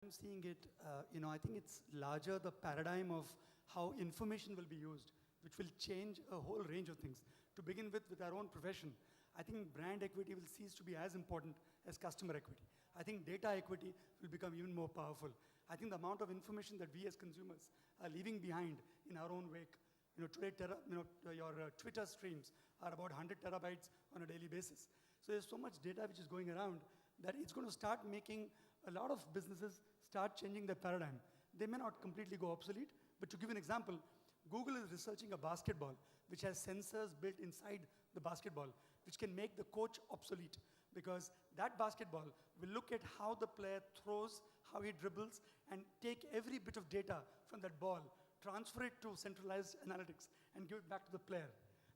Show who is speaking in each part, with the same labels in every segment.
Speaker 1: I'm seeing it, I think it's larger the paradigm of how information will be used, which will change a whole range of things. To begin with our own profession, I think brand equity will cease to be as important as customer equity. I think data equity will become even more powerful. I think the amount of information that we as consumers are leaving behind in our own wake. Today, your Twitter streams are about 100 terabytes on a daily basis. So there's so much data which is going around that it's going to start making a lot of businesses start changing their paradigm. They may not completely go obsolete, but to give an example, Google is researching a basketball which has sensors built inside the basketball, which can make the coach obsolete, because that basketball will look at how the player throws, how he dribbles, and take every bit of data from that ball, transfer it to centralized analytics, and give it back to the player.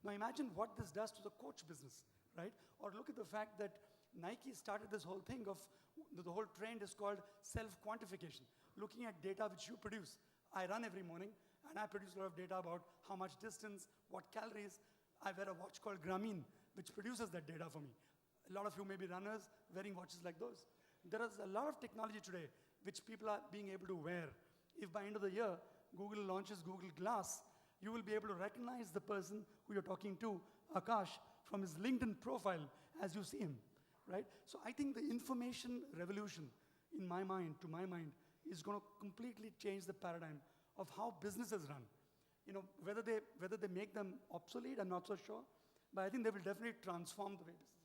Speaker 1: Now imagine what this does to the coach business, right? Or look at the fact that Nike started this whole thing of, the whole trend is called self-quantification, looking at data which you produce. I run every morning, and I produce a lot of data about how much distance, what calories. I wear a watch called Grameen, which produces that data for me. A lot of you may be runners wearing watches like those. There is a lot of technology today which people are being able to wear. If by end of the year, Google launches Google Glass, you will be able to recognize the person who you're talking to, Akash, from his LinkedIn profile as you see him, right? So I think the information revolution, to my mind, is going to completely change the paradigm of how businesses run. Whether they make them obsolete, I'm not so sure, but I think they will definitely transform the way business.